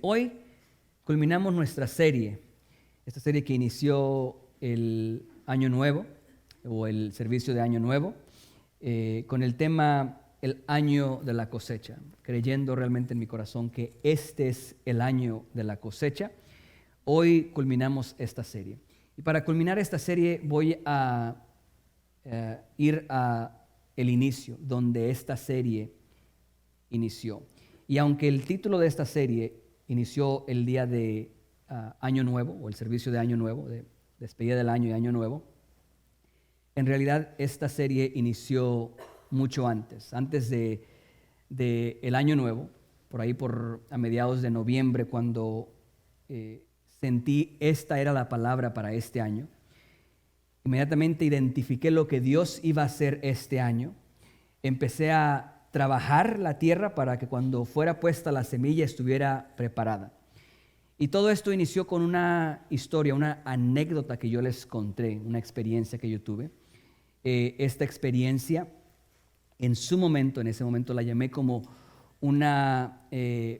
Hoy culminamos nuestra serie, esta serie que inició el Año Nuevo o el servicio de Año Nuevo, con el tema el año de la cosecha, creyendo realmente en mi corazón que este es el año de la cosecha. Hoy culminamos esta serie. Y para culminar esta serie voy a ir a el inicio, donde esta serie inició. Y aunque el título de esta serie inició el día de Año Nuevo, o el servicio de Año Nuevo, de despedida del año y Año Nuevo, en realidad esta serie inició mucho antes de el Año Nuevo, por ahí a mediados de noviembre, cuando sentí esta era la palabra para este año. Inmediatamente identifiqué lo que Dios iba a hacer este año. Empecé a trabajar la tierra para que cuando fuera puesta la semilla estuviera preparada. Y todo esto inició con una historia, una anécdota que yo les conté, una experiencia que yo tuve. Esta experiencia, en su momento, en ese momento la llamé como un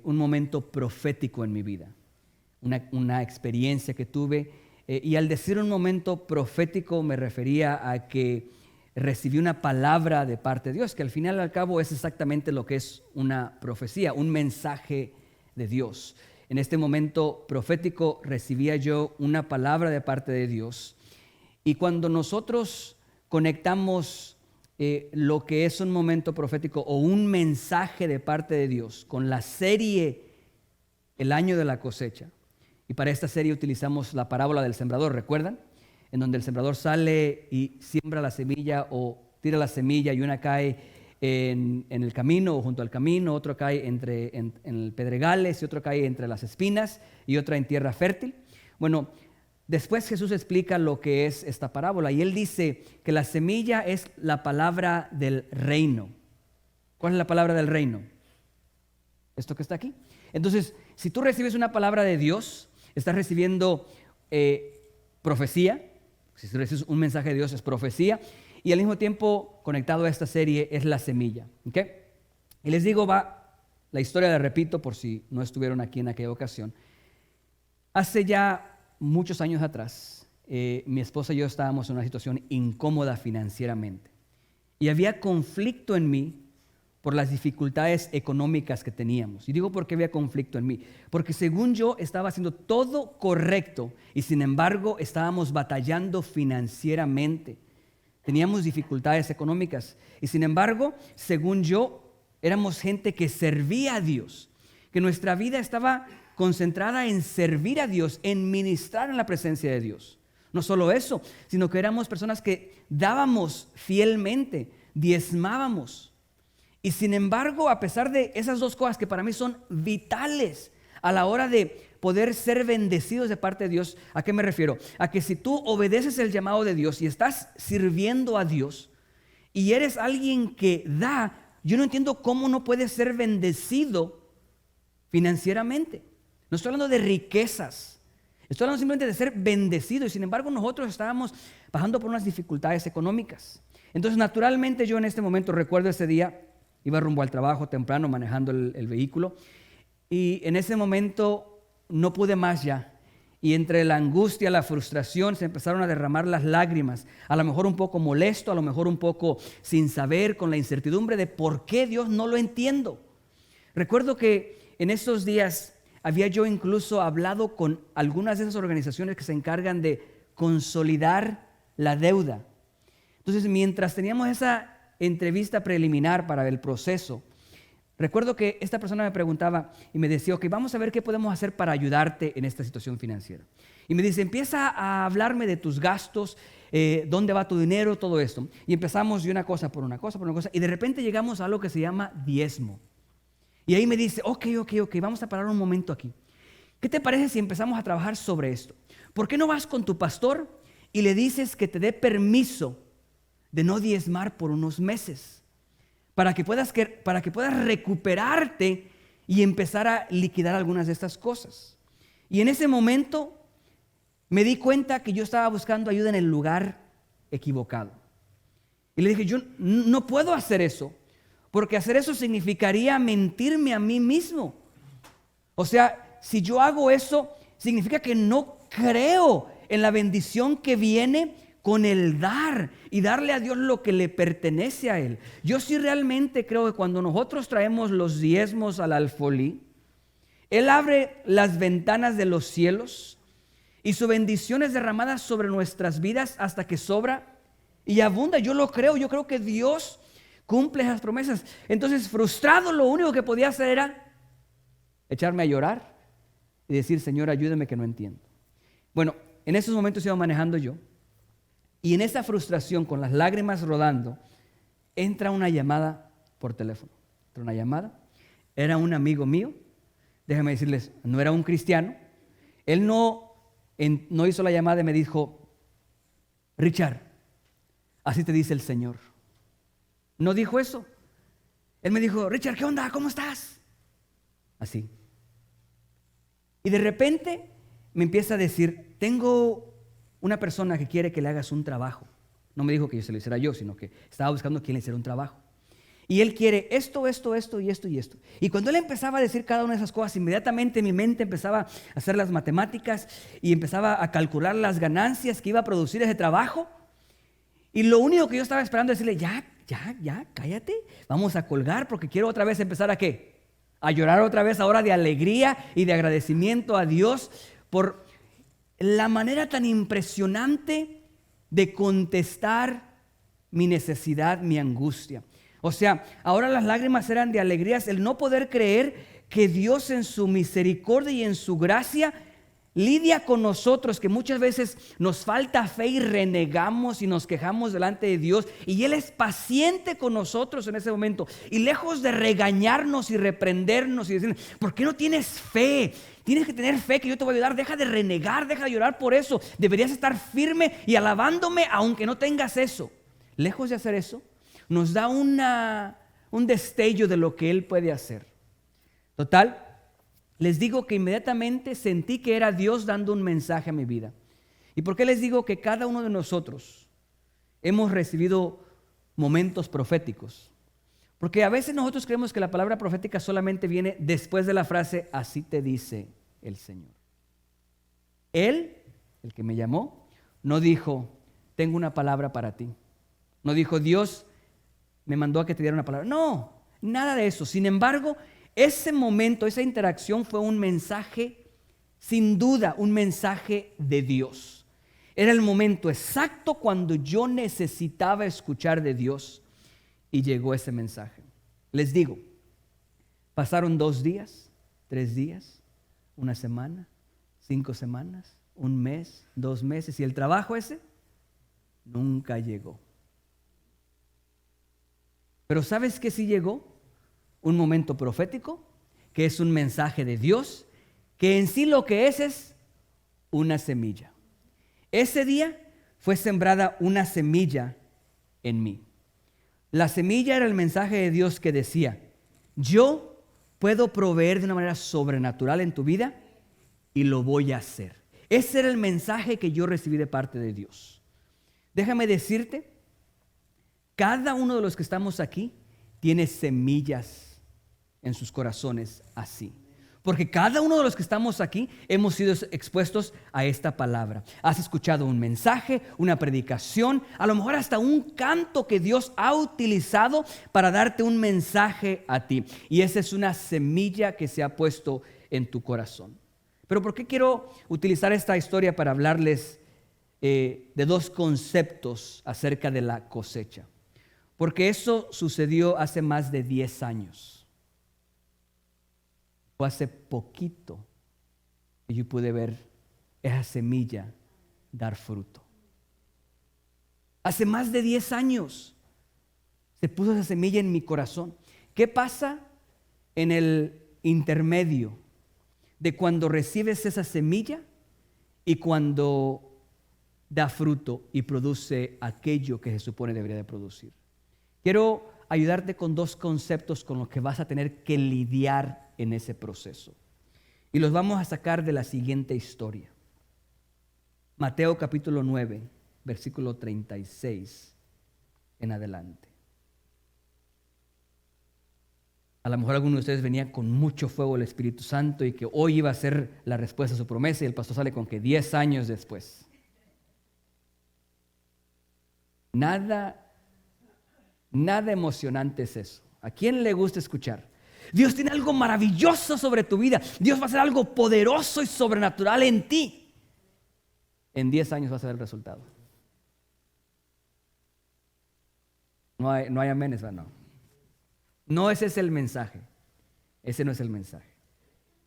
momento profético en mi vida. Una experiencia que tuve. Y al decir un momento profético me refería a que recibí una palabra de parte de Dios, que al final y al cabo es exactamente lo que es una profecía, un mensaje de Dios. En este momento profético recibía yo una palabra de parte de Dios, y cuando nosotros conectamos lo que es un momento profético o un mensaje de parte de Dios con la serie El año de la cosecha, y para esta serie utilizamos la parábola del sembrador, ¿recuerdan? En donde el sembrador sale y siembra la semilla o tira la semilla, y una cae en el camino o junto al camino, otro cae en el pedregales, y otro cae entre las espinas, y otra en tierra fértil. Bueno, después Jesús explica lo que es esta parábola, y él dice que la semilla es la palabra del reino. ¿Cuál es la palabra del reino? Esto que está aquí. Entonces, si tú recibes una palabra de Dios, estás recibiendo profecía. Si recibes un mensaje de Dios es profecía, y al mismo tiempo conectado a esta serie es la semilla. ¿Okay? Y les digo, la historia la repito por si no estuvieron aquí en aquella ocasión. Hace ya muchos años atrás, mi esposa y yo estábamos en una situación incómoda financieramente, y había conflicto en mí por las dificultades económicas que teníamos. Y digo, ¿por qué había conflicto en mí? Porque según yo estaba haciendo todo correcto, y sin embargo estábamos batallando financieramente. Teníamos dificultades económicas, y sin embargo, según yo, éramos gente que servía a Dios, que nuestra vida estaba concentrada en servir a Dios, en ministrar en la presencia de Dios. No solo eso, sino que éramos personas que dábamos fielmente, diezmábamos. Y sin embargo, a pesar de esas dos cosas que para mí son vitales a la hora de poder ser bendecidos de parte de Dios, ¿a qué me refiero? A que si tú obedeces el llamado de Dios y estás sirviendo a Dios y eres alguien que da, yo no entiendo cómo no puedes ser bendecido financieramente. No estoy hablando de riquezas, estoy hablando simplemente de ser bendecido, y sin embargo nosotros estábamos pasando por unas dificultades económicas. Entonces, naturalmente, yo en este momento recuerdo ese día. Iba rumbo al trabajo temprano manejando el vehículo, y en ese momento no pude más ya. Y entre la angustia, la frustración, se empezaron a derramar las lágrimas. A lo mejor un poco molesto, a lo mejor un poco sin saber, con la incertidumbre de por qué Dios no lo entiendo. Recuerdo que en esos días había yo incluso hablado con algunas de esas organizaciones que se encargan de consolidar la deuda. Entonces, mientras teníamos esa entrevista preliminar para el proceso, recuerdo que esta persona me preguntaba y me decía, ok, vamos a ver qué podemos hacer para ayudarte en esta situación financiera. Y me dice, empieza a hablarme de tus gastos, dónde va tu dinero, todo esto. Y empezamos de una cosa por una cosa, y de repente llegamos a algo que se llama diezmo. Y ahí me dice, ok, vamos a parar un momento aquí. ¿Qué te parece si empezamos a trabajar sobre esto? ¿Por qué no vas con tu pastor y le dices que te dé permiso de no diezmar por unos meses, para que puedas recuperarte y empezar a liquidar algunas de estas cosas? Y en ese momento me di cuenta que yo estaba buscando ayuda en el lugar equivocado. Y le dije, yo no puedo hacer eso, porque hacer eso significaría mentirme a mí mismo. O sea, si yo hago eso, significa que no creo en la bendición que viene con el dar y darle a Dios lo que le pertenece a Él. Yo sí realmente creo que cuando nosotros traemos los diezmos al alfolí, Él abre las ventanas de los cielos y su bendición es derramada sobre nuestras vidas hasta que sobra y abunda. Yo lo creo, yo creo que Dios cumple esas promesas. Entonces, frustrado, lo único que podía hacer era echarme a llorar y decir: Señor, ayúdame que no entiendo. Bueno, en esos momentos iba manejando yo y en esa frustración, con las lágrimas rodando, entra una llamada por teléfono. Entra una llamada, era un amigo mío. Déjame decirles, no era un cristiano. Él no hizo la llamada y me dijo: Richard, así te dice el Señor. No dijo eso. Él me dijo: Richard, ¿qué onda? ¿Cómo estás? Así. Y de repente me empieza a decir: tengo una persona que quiere que le hagas un trabajo. No me dijo que yo se lo hiciera yo, sino que estaba buscando quien le hiciera un trabajo. Y él quiere esto y esto y esto. Y cuando él empezaba a decir cada una de esas cosas, inmediatamente mi mente empezaba a hacer las matemáticas y empezaba a calcular las ganancias que iba a producir ese trabajo. Y lo único que yo estaba esperando es decirle: ya, cállate, vamos a colgar porque quiero otra vez empezar ¿a qué? A llorar otra vez ahora de alegría y de agradecimiento a Dios por la manera tan impresionante de contestar mi necesidad, mi angustia. O sea, ahora las lágrimas eran de alegrías, el no poder creer que Dios en su misericordia y en su gracia lidia con nosotros, que muchas veces nos falta fe y renegamos y nos quejamos delante de Dios, y Él es paciente con nosotros en ese momento, y lejos de regañarnos y reprendernos y decir: ¿por qué no tienes fe? Tienes que tener fe que yo te voy a ayudar, deja de renegar, deja de llorar por eso, deberías estar firme y alabándome aunque no tengas eso. Lejos de hacer eso, nos da un destello de lo que Él puede hacer. Total, les digo que inmediatamente sentí que era Dios dando un mensaje a mi vida. ¿Y por qué les digo que cada uno de nosotros hemos recibido momentos proféticos? Porque a veces nosotros creemos que la palabra profética solamente viene después de la frase: así te dice el Señor. Él, el que me llamó, no dijo: tengo una palabra para ti. No dijo: Dios me mandó a que te diera una palabra. No, nada de eso. Sin embargo, ese momento, esa interacción fue un mensaje, sin duda, un mensaje de Dios. Era el momento exacto cuando yo necesitaba escuchar de Dios y llegó ese mensaje. Les digo, pasaron 2 días, 3 días, 1 semana, 5 semanas, 1 mes, 2 meses, y el trabajo ese nunca llegó. Pero ¿sabes qué sí llegó? Un momento profético, que es un mensaje de Dios, que en sí lo que es una semilla. Ese día fue sembrada una semilla en mí. La semilla era el mensaje de Dios que decía: yo puedo proveer de una manera sobrenatural en tu vida y lo voy a hacer. Ese era el mensaje que yo recibí de parte de Dios. Déjame decirte, cada uno de los que estamos aquí tiene semillas en sus corazones así. Porque cada uno de los que estamos aquí hemos sido expuestos a esta palabra. Has escuchado un mensaje, una predicación, a lo mejor hasta un canto que Dios ha utilizado para darte un mensaje a ti. Y esa es una semilla que se ha puesto en tu corazón. Pero ¿por qué quiero utilizar esta historia para hablarles de 2 conceptos acerca de la cosecha? Porque eso sucedió hace más de 10 años. Fue hace poquito que yo pude ver esa semilla dar fruto. Hace más de 10 años se puso esa semilla en mi corazón. ¿Qué pasa en el intermedio de cuando recibes esa semilla y cuando da fruto y produce aquello que se supone debería de producir? Quiero ayudarte con 2 conceptos con los que vas a tener que lidiar en ese proceso. Y los vamos a sacar de la siguiente historia. Mateo capítulo 9, versículo 36 en adelante. A lo mejor alguno de ustedes venía con mucho fuego del Espíritu Santo y que hoy iba a ser la respuesta a su promesa y el pastor sale con que 10 años después. Nada emocionante es eso. ¿A quién le gusta escuchar? Dios tiene algo maravilloso sobre tu vida. Dios va a hacer algo poderoso y sobrenatural en ti. En 10 años vas a ver el resultado. No hay amenes, no. No ese es el mensaje. Ese no es el mensaje.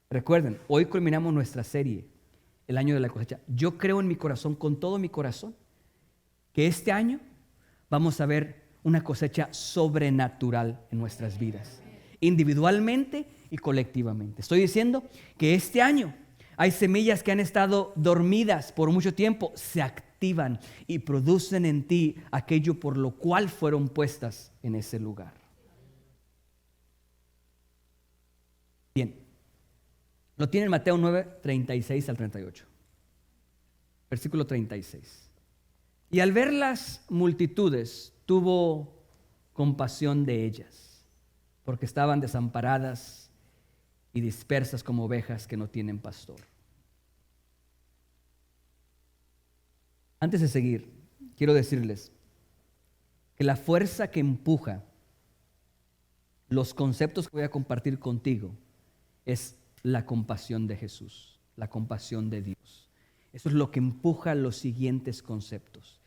Recuerden, hoy culminamos nuestra serie, el año de la cosecha. Yo creo en mi corazón, con todo mi corazón, que este año vamos a ver una cosecha sobrenatural en nuestras vidas, individualmente y colectivamente. Estoy diciendo que este año hay semillas que han estado dormidas por mucho tiempo, se activan y producen en ti aquello por lo cual fueron puestas en ese lugar. Bien, lo tiene en Mateo 9, 36 al 38. Versículo 36. Y al ver las multitudes, tuvo compasión de ellas, porque estaban desamparadas y dispersas como ovejas que no tienen pastor. Antes de seguir, quiero decirles que la fuerza que empuja los conceptos que voy a compartir contigo es la compasión de Jesús, la compasión de Dios. Eso es lo que empuja los siguientes conceptos.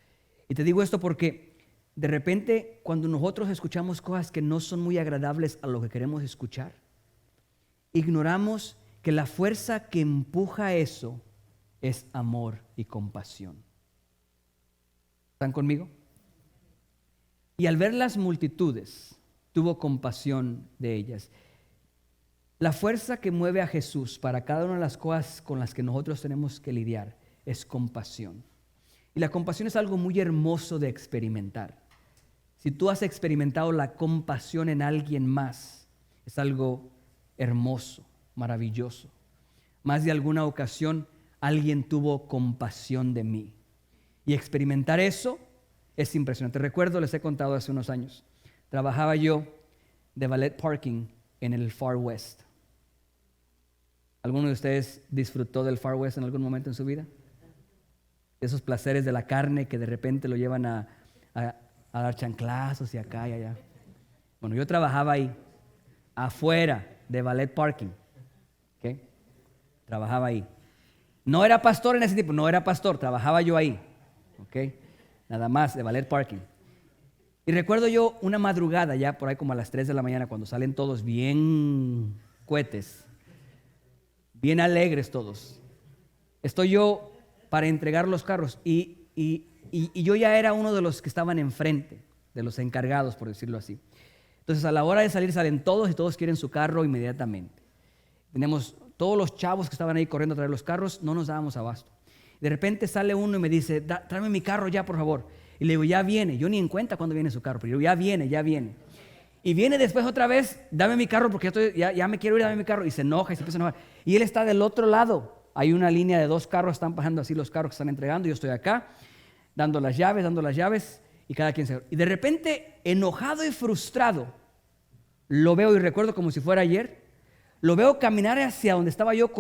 Y te digo esto porque de repente cuando nosotros escuchamos cosas que no son muy agradables a lo que queremos escuchar, ignoramos que la fuerza que empuja eso es amor y compasión. ¿Están conmigo? Y al ver las multitudes, tuvo compasión de ellas. La fuerza que mueve a Jesús para cada una de las cosas con las que nosotros tenemos que lidiar es compasión. Y la compasión es algo muy hermoso de experimentar. Si tú has experimentado la compasión en alguien más, es algo hermoso, maravilloso. Más de alguna ocasión alguien tuvo compasión de mí. Y experimentar eso es impresionante. Recuerdo, les he contado hace unos años, trabajaba yo de valet parking en el Far West. ¿Alguno de ustedes disfrutó del Far West en algún momento en su vida? Esos placeres de la carne que de repente lo llevan a dar chanclazos y acá y allá. Bueno, yo trabajaba ahí, afuera de valet parking. ¿Okay? Trabajaba ahí. No era pastor en ese tiempo, no era pastor, trabajaba yo ahí. ¿Okay? Nada más de valet parking. Y recuerdo yo una madrugada, ya por ahí como a las 3 de la mañana, cuando salen todos bien cohetes, bien alegres todos. Estoy yo para entregar los carros y yo ya era uno de los que estaban enfrente, de los encargados, por decirlo así. Entonces a la hora de salir salen todos y todos quieren su carro inmediatamente. Tenemos todos los chavos que estaban ahí corriendo a traer los carros, no nos dábamos abasto. De repente sale uno y me dice, tráeme mi carro ya, por favor. Y le digo, ya viene. Yo ni en cuenta cuando viene su carro, pero yo, ya viene. Y viene después otra vez, dame mi carro porque ya me quiero ir, dame mi carro. Y se enoja y se empieza a enojar. Y él está del otro lado. Hay una línea de 2 carros, están pasando así los carros que están entregando. Yo estoy acá, dando las llaves y cada quien se va. Y de repente, enojado y frustrado, lo veo y recuerdo como si fuera ayer, lo veo caminar hacia donde estaba yo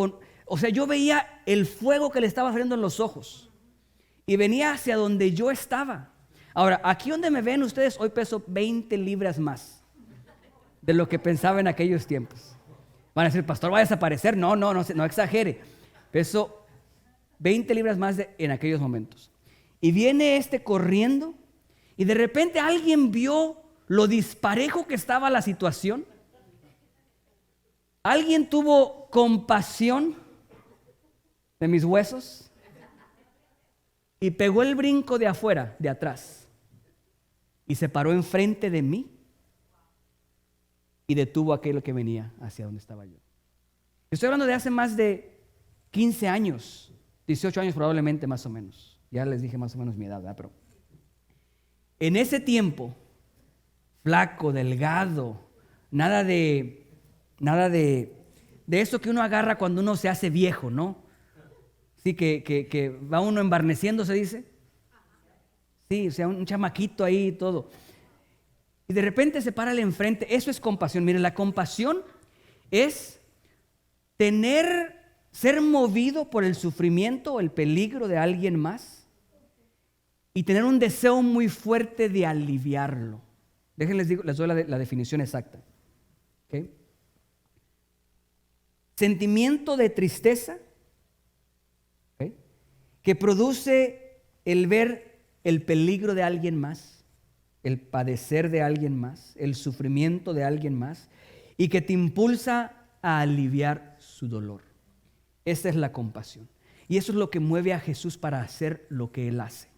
yo veía el fuego que le estaba saliendo en los ojos. Y venía hacia donde yo estaba. Ahora, aquí donde me ven ustedes, hoy peso 20 libras más de lo que pensaba en aquellos tiempos. Van a decir, pastor, va a desaparecer. No exagere. Peso 20 libras más en aquellos momentos. Y viene corriendo y de repente alguien vio lo disparejo que estaba la situación. Alguien tuvo compasión de mis huesos y pegó el brinco de afuera, de atrás, y se paró enfrente de mí y detuvo a aquel que venía hacia donde estaba yo. Estoy hablando de hace más de 15 años, 18 años probablemente más o menos. Ya les dije más o menos mi edad, ¿verdad? Pero en ese tiempo, flaco, delgado, nada de eso que uno agarra cuando uno se hace viejo, ¿no? Sí, que va uno embarneciendo, se dice. Sí, o sea, un chamaquito ahí y todo. Y y de repente se para al enfrente, eso es compasión. Mire, la compasión es ser movido por el sufrimiento o el peligro de alguien más y tener un deseo muy fuerte de aliviarlo. Déjenles digo, les doy la definición exacta. ¿Okay? Sentimiento de tristeza, ¿okay?, que produce el ver el peligro de alguien más, el padecer de alguien más, el sufrimiento de alguien más, y que te impulsa a aliviar su dolor. Esa es la compasión. Y eso es lo que mueve a Jesús para hacer lo que Él hace.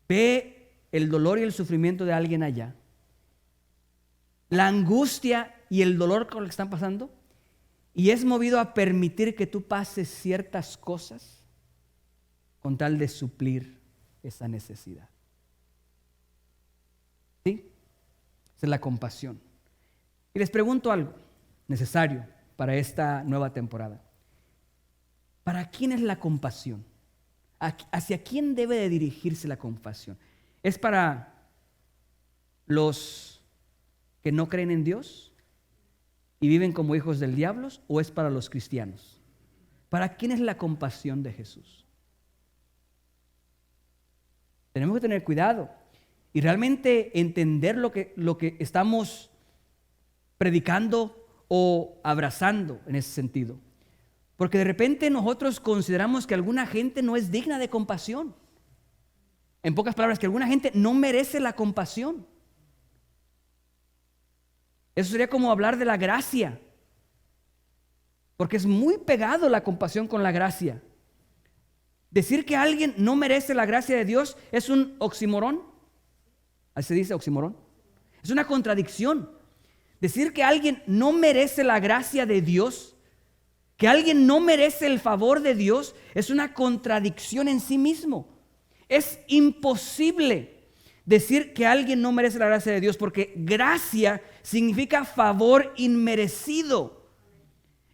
Ve el dolor y el sufrimiento de alguien allá, la angustia y el dolor con lo que están pasando, y es movido a permitir que tú pases ciertas cosas con tal de suplir esa necesidad. ¿Sí? Esa es la compasión. Y les pregunto algo necesario para esta nueva temporada. ¿Para quién es la compasión? ¿Hacia quién debe de dirigirse la compasión? ¿Es para los que no creen en Dios y viven como hijos del diablo, o es para los cristianos? ¿Para quién es la compasión de Jesús? Tenemos que tener cuidado y realmente entender lo que estamos predicando o abrazando en ese sentido. Porque de repente nosotros consideramos que alguna gente no es digna de compasión. En pocas palabras, que alguna gente no merece la compasión. Eso sería como hablar de la gracia, porque es muy pegado la compasión con la gracia. Decir que alguien no merece la gracia de Dios es un oxímoron. Así se dice, oxímoron. Es una contradicción. Decir que alguien no merece la gracia de Dios, que alguien no merece el favor de Dios, es una contradicción en sí mismo. Es imposible decir que alguien no merece la gracia de Dios, porque gracia significa favor inmerecido.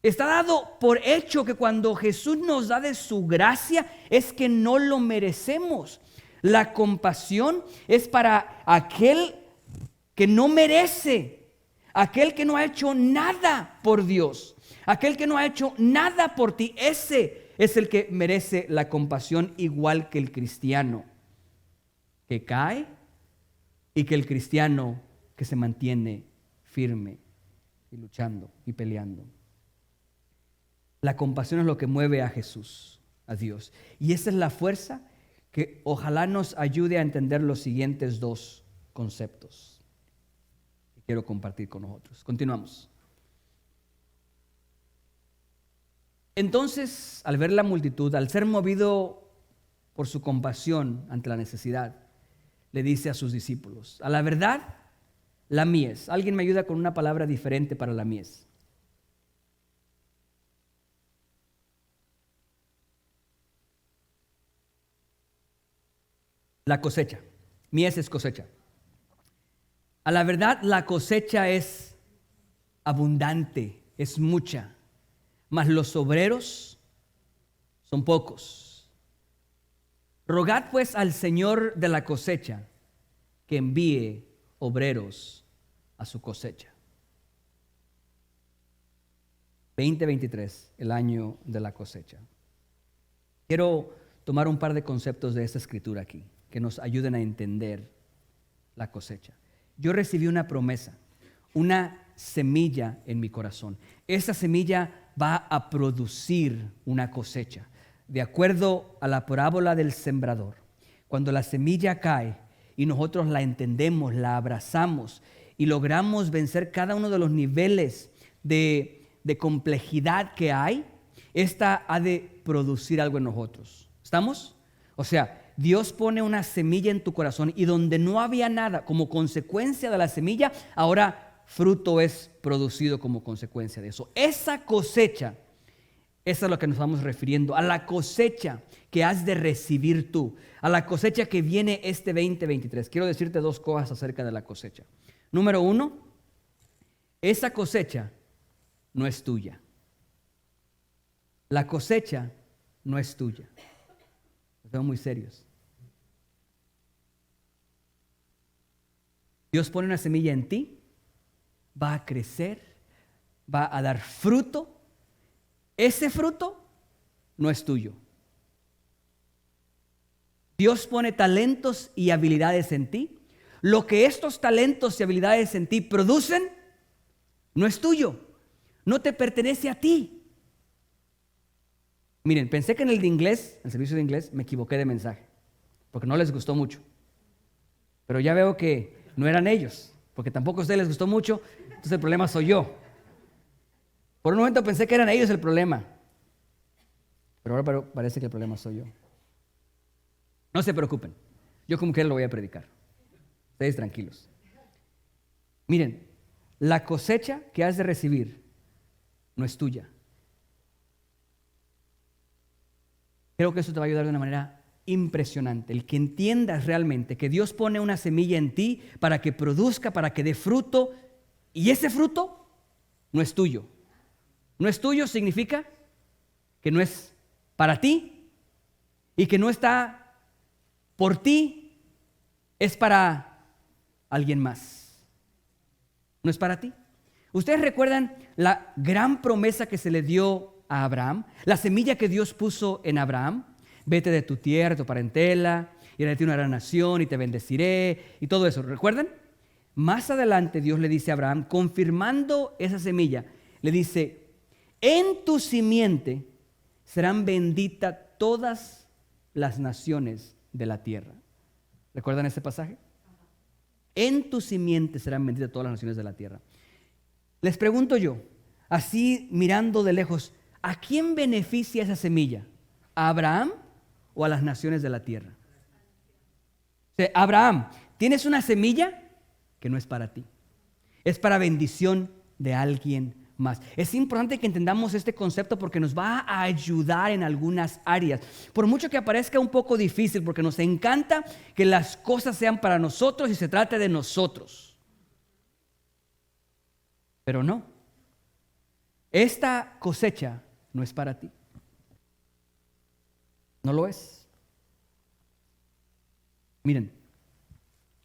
Está dado por hecho que cuando Jesús nos da de su gracia es que no lo merecemos. La compasión es para aquel que no merece, aquel que no ha hecho nada por Dios, aquel que no ha hecho nada por ti. Ese es el que merece la compasión, igual que el cristiano que cae y que el cristiano que se mantiene firme y luchando y peleando. La compasión es lo que mueve a Jesús, a Dios. Y esa es la fuerza que ojalá nos ayude a entender los siguientes dos conceptos que quiero compartir con nosotros. Continuamos. Entonces, al ver la multitud, al ser movido por su compasión ante la necesidad, le dice a sus discípulos: a la verdad, la mies. ¿Alguien me ayuda con una palabra diferente para la mies? La cosecha. Mies es cosecha. A la verdad, la cosecha es abundante, es mucha, mas los obreros son pocos. Rogad pues al Señor de la cosecha que envíe obreros a su cosecha. 2023, el año de la cosecha. Quiero tomar un par de conceptos de esta escritura aquí que nos ayuden a entender la cosecha. Yo recibí una promesa, una semilla en mi corazón. Esa semilla va a producir una cosecha. De acuerdo a la parábola del sembrador, cuando la semilla cae y nosotros la entendemos, la abrazamos y logramos vencer cada uno de los niveles de complejidad que hay, esta ha de producir algo en nosotros. ¿Estamos? O sea, Dios pone una semilla en tu corazón y donde no había nada, como consecuencia de la semilla, ahora fruto es producido como consecuencia de eso. Esa cosecha, eso es a lo que nos estamos refiriendo, a la cosecha que has de recibir tú, a la cosecha que viene este 2023. Quiero decirte dos cosas acerca de la cosecha. Número uno, esa cosecha no es tuya. La cosecha no es tuya. Los veo muy serios. Dios pone una semilla en ti, va a crecer, va a dar fruto. Ese fruto no es tuyo. Dios pone talentos y habilidades en ti. Lo que estos talentos y habilidades en ti producen no es tuyo, no te pertenece a ti. Miren, pensé que en el de inglés, en el servicio de inglés, me equivoqué de mensaje, porque no les gustó mucho. Pero ya veo que no eran ellos, porque tampoco a ustedes les gustó mucho, entonces el problema soy yo. Por un momento pensé que eran ellos el problema, pero ahora parece que el problema soy yo. No se preocupen, yo como quiera lo voy a predicar. Ustedes tranquilos. Miren, la cosecha que has de recibir no es tuya. Creo que eso te va a ayudar de una manera impresionante. El que entiendas realmente que Dios pone una semilla en ti para que produzca, para que dé fruto, y ese fruto no es tuyo. No es tuyo significa que no es para ti y que no está por ti, es para alguien más. No es para ti. ¿Ustedes recuerdan la gran promesa que se le dio a Abraham? La semilla que Dios puso en Abraham. Vete de tu tierra, tu parentela, y haré de ti una gran nación y te bendeciré y todo eso. ¿Recuerdan? Más adelante Dios le dice a Abraham, confirmando esa semilla, le dice, en tu simiente serán benditas todas las naciones de la tierra. ¿Recuerdan ese pasaje? En tu simiente serán benditas todas las naciones de la tierra. Les pregunto yo, así mirando de lejos, ¿a quién beneficia esa semilla? ¿A Abraham o a las naciones de la tierra? O sea, Abraham, tienes una semilla que no es para ti, es para bendición de alguien más. Es importante que entendamos este concepto porque nos va a ayudar en algunas áreas. Por mucho que parezca un poco difícil, porque nos encanta que las cosas sean para nosotros y se trate de nosotros. Pero no. Esta cosecha no es para ti. No lo es. Miren,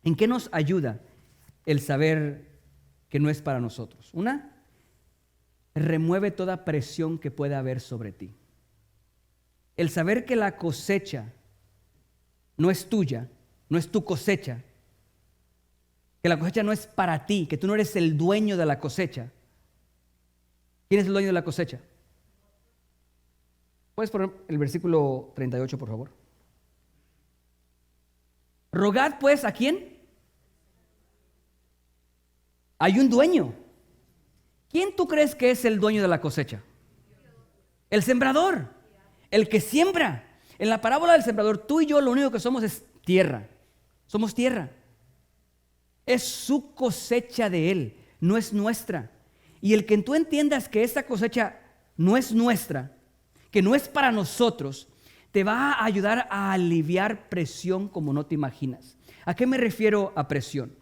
¿en qué nos ayuda el saber que no es para nosotros? Una, remueve toda presión que pueda haber sobre ti. El saber que la cosecha no es tuya, no es tu cosecha, que la cosecha no es para ti, que tú no eres el dueño de la cosecha. ¿Quién es el dueño de la cosecha? ¿Puedes poner el versículo 38, por favor? Rogad pues, ¿a quién? Hay un dueño. ¿Quién tú crees que es el dueño de la cosecha? El sembrador, el que siembra. En la parábola del sembrador, tú y yo lo único que somos es tierra. Somos tierra. Es su cosecha de él, no es nuestra. Y el que tú entiendas que esta cosecha no es nuestra, que no es para nosotros, te va a ayudar a aliviar presión como no te imaginas. ¿A qué me refiero a presión?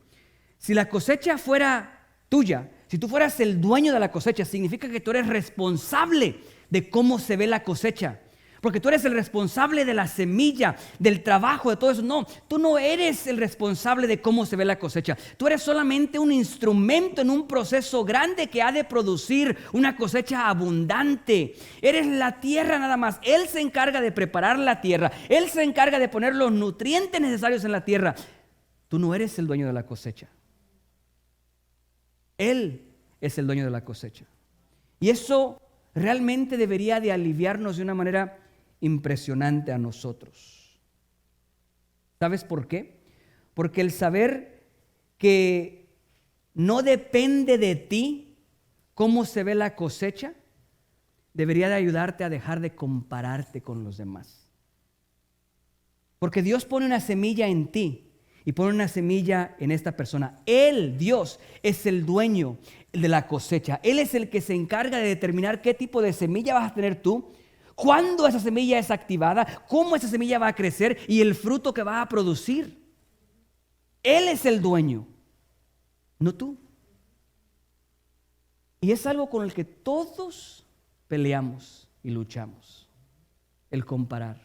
Si la cosecha fuera tuya, si tú fueras el dueño de la cosecha, significa que tú eres responsable de cómo se ve la cosecha. Porque tú eres el responsable de la semilla, del trabajo, de todo eso. No, tú no eres el responsable de cómo se ve la cosecha. Tú eres solamente un instrumento en un proceso grande que ha de producir una cosecha abundante. Eres la tierra nada más. Él se encarga de preparar la tierra. Él se encarga de poner los nutrientes necesarios en la tierra. Tú no eres el dueño de la cosecha. Él es el dueño de la cosecha. Y eso realmente debería de aliviarnos de una manera impresionante a nosotros. ¿Sabes por qué? Porque el saber que no depende de ti cómo se ve la cosecha, debería de ayudarte a dejar de compararte con los demás. Porque Dios pone una semilla en ti y pone una semilla en esta persona. Él, Dios, es el dueño de la cosecha. Él es el que se encarga de determinar qué tipo de semilla vas a tener tú, cuándo esa semilla es activada, cómo esa semilla va a crecer y el fruto que va a producir. Él es el dueño, no tú. Y es algo con el que todos peleamos y luchamos. El comparar.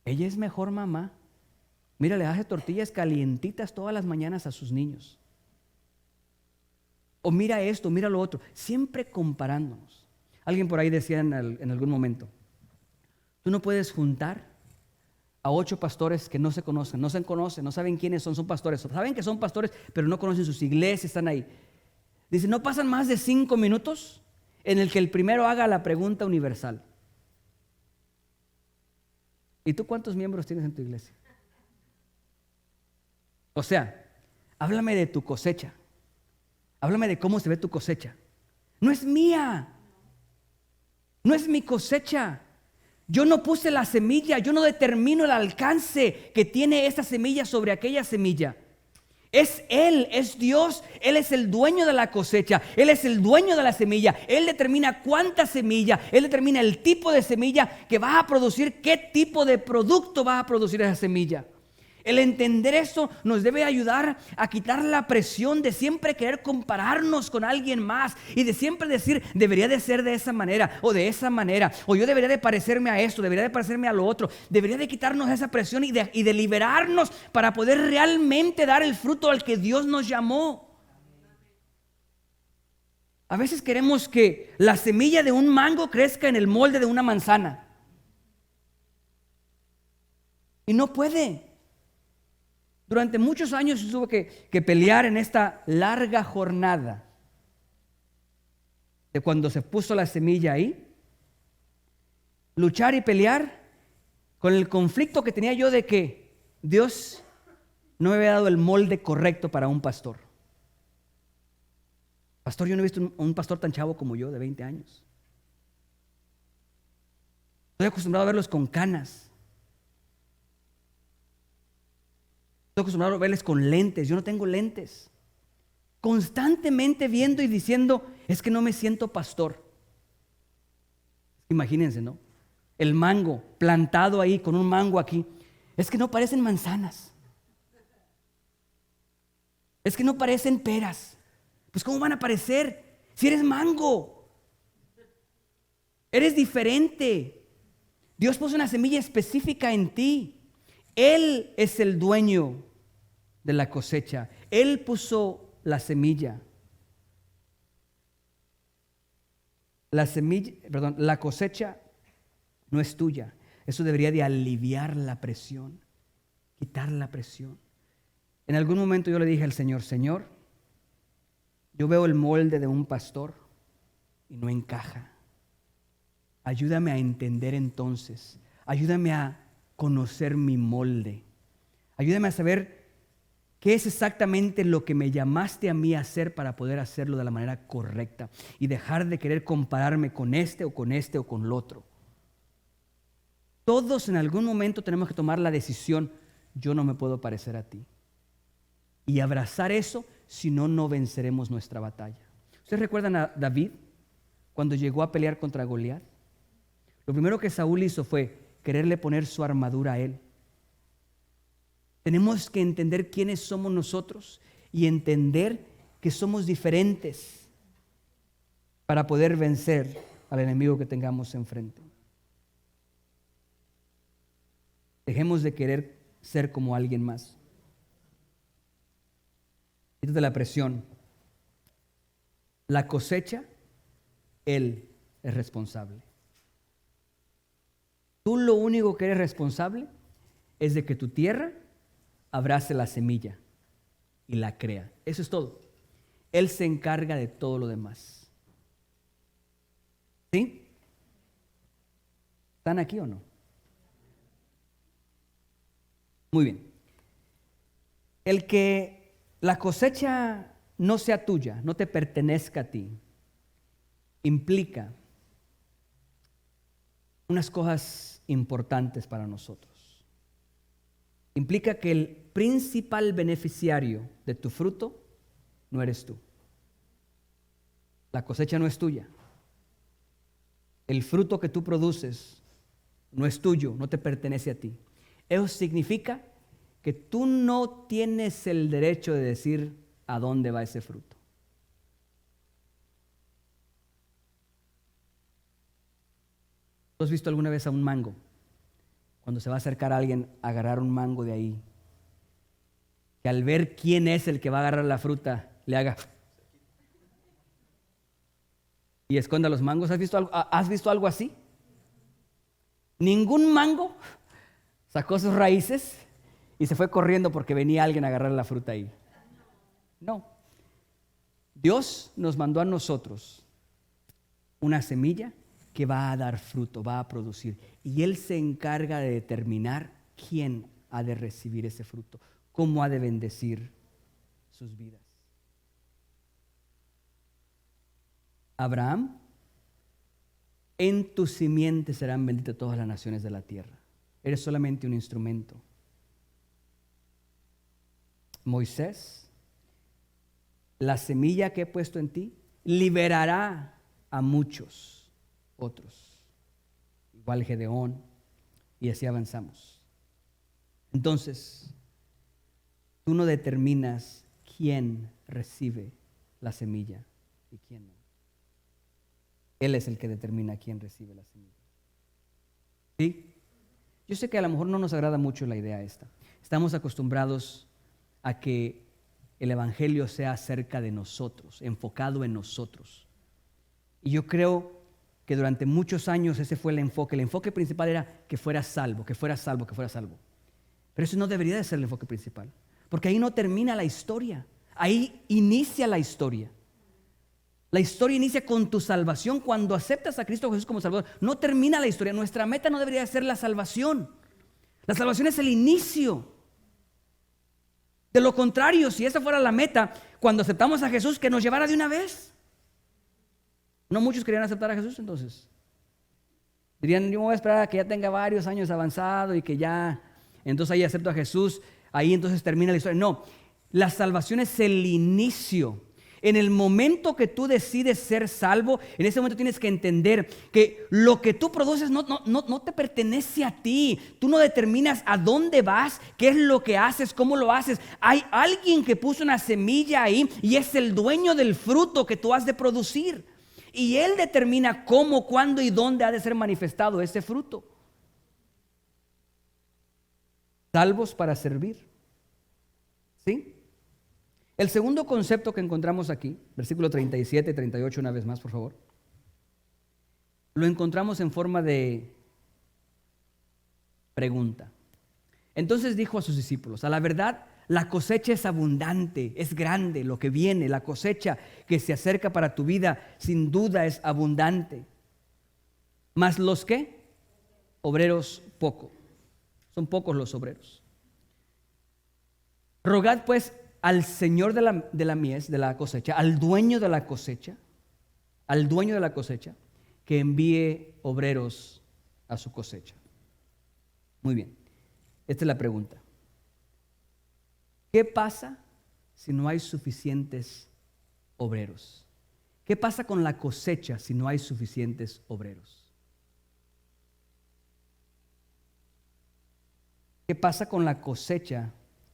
Ella es mejor mamá. Mira, le hace tortillas calientitas todas las mañanas a sus niños. O mira esto, mira lo otro. Siempre comparándonos. Alguien por ahí decía en algún momento, tú no puedes juntar a 8 pastores que no se conocen, no saben quiénes son pastores. Saben que son pastores, pero no conocen sus iglesias, están ahí. Dice, no pasan más de 5 minutos en el que el primero haga la pregunta universal. ¿Y tú cuántos miembros tienes en tu iglesia? O sea, háblame de tu cosecha. Háblame de cómo se ve tu cosecha. No es mía. No es mi cosecha. Yo no puse la semilla. Yo no determino el alcance que tiene esta semilla sobre aquella semilla. Es Él, es Dios. Él es el dueño de la cosecha. Él es el dueño de la semilla. Él determina cuánta semilla. Él determina el tipo de semilla que va a producir, qué tipo de producto va a producir esa semilla. El entender esto nos debe ayudar a quitar la presión de siempre querer compararnos con alguien más y de siempre decir, debería de ser de esa manera o de esa manera, o yo debería de parecerme a esto, debería de parecerme a lo otro. Debería de quitarnos esa presión y de liberarnos para poder realmente dar el fruto al que Dios nos llamó. A veces queremos que la semilla de un mango crezca en el molde de una manzana. Y no puede. Durante muchos años tuvo que pelear en esta larga jornada de cuando se puso la semilla ahí. Luchar y pelear con el conflicto que tenía yo de que Dios no me había dado el molde correcto para un pastor. Pastor, yo no he visto un pastor tan chavo como yo, de 20 años. Estoy acostumbrado a verlos con canas. Estoy acostumbrado a verles con lentes. Yo no tengo lentes. Constantemente viendo y diciendo, es que no me siento pastor. Imagínense, ¿no? El mango plantado ahí con un mango aquí. Es que no parecen manzanas. Es que no parecen peras. Pues ¿cómo van a parecer si eres mango? Eres diferente. Dios puso una semilla específica en ti. Él es el dueño de la cosecha. Él puso la semilla. La cosecha no es tuya. Eso debería de aliviar la presión, quitar la presión. En algún momento yo le dije al Señor, Señor, yo veo el molde de un pastor y no encaja. Ayúdame a entender entonces. Ayúdame a conocer mi molde. Ayúdame a saber qué es exactamente lo que me llamaste a mí a hacer para poder hacerlo de la manera correcta y dejar de querer compararme con este o con este o con el otro. Todos en algún momento tenemos que tomar la decisión, yo no me puedo parecer a ti. Y abrazar eso, si no, no venceremos nuestra batalla. ¿Ustedes recuerdan a David cuando llegó a pelear contra Goliat? Lo primero que Saúl hizo fue quererle poner su armadura a él. Tenemos que entender quiénes somos nosotros y entender que somos diferentes para poder vencer al enemigo que tengamos enfrente. Dejemos de querer ser como alguien más. Quítate la presión. La cosecha, Él es responsable. Tú lo único que eres responsable es de que tu tierra abrace la semilla y la crea. Eso es todo. Él se encarga de todo lo demás. ¿Sí? ¿Están aquí o no? Muy bien. El que la cosecha no sea tuya, no te pertenezca a ti, implica unas cosas importantes para nosotros. Implica que el principal beneficiario de tu fruto no eres tú. La cosecha no es tuya. El fruto que tú produces no es tuyo, no te pertenece a ti. Eso significa que tú no tienes el derecho de decir a dónde va ese fruto. ¿Tú has visto alguna vez a un mango? Cuando se va a acercar a alguien a agarrar un mango de ahí, que al ver quién es el que va a agarrar la fruta, le haga y esconda los mangos. ¿Has visto algo así? Ningún mango sacó sus raíces y se fue corriendo porque venía alguien a agarrar la fruta ahí. No. Dios nos mandó a nosotros una semilla que va a dar fruto, va a producir. Y Él se encarga de determinar quién ha de recibir ese fruto, cómo ha de bendecir sus vidas. Abraham, en tu simiente serán benditas todas las naciones de la tierra. Eres solamente un instrumento. Moisés, la semilla que he puesto en ti liberará a muchos otros. Igual Gedeón, y así avanzamos. Entonces, tú no determinas quién recibe la semilla y quién no. Él es el que determina quién recibe la semilla. ¿Sí? Yo sé que a lo mejor no nos agrada mucho la idea esta. Estamos acostumbrados a que el evangelio sea acerca de nosotros, enfocado en nosotros. Y yo creo que durante muchos años ese fue el enfoque. El enfoque principal era que fueras salvo, que fueras salvo, que fueras salvo. Pero eso no debería de ser el enfoque principal, porque ahí no termina la historia, ahí inicia la historia. La historia inicia con tu salvación. Cuando aceptas a Cristo Jesús como Salvador, no termina la historia. Nuestra meta no debería ser la salvación. La salvación es el inicio. De lo contrario, si esa fuera la meta, cuando aceptamos a Jesús, que nos llevara de una vez. No muchos querían aceptar a Jesús, entonces dirían: yo me voy a esperar a que ya tenga varios años avanzado y que ya, entonces ahí acepto a Jesús, ahí entonces termina la historia. No, la salvación es el inicio. En el momento que tú decides ser salvo, en ese momento tienes que entender que lo que tú produces no te pertenece a ti. Tú no determinas a dónde vas, qué es lo que haces, cómo lo haces. Hay alguien que puso una semilla ahí y es el dueño del fruto que tú has de producir. Y Él determina cómo, cuándo y dónde ha de ser manifestado ese fruto. Salvos para servir. ¿Sí? El segundo concepto que encontramos aquí, versículo 37, 38, una vez más, por favor, lo encontramos en forma de pregunta. Entonces dijo a sus discípulos: a la verdad, la cosecha es abundante, es grande lo que viene, la cosecha que se acerca para tu vida, sin duda es abundante. Mas los ¿qué? Obreros poco. Son pocos los obreros. Rogad pues al Señor de la mies, de la cosecha, al dueño de la cosecha, que envíe obreros a su cosecha. Muy bien, esta es la pregunta. ¿Qué pasa si no hay suficientes obreros? ¿Qué pasa con la cosecha si no hay suficientes obreros? ¿Qué pasa con la cosecha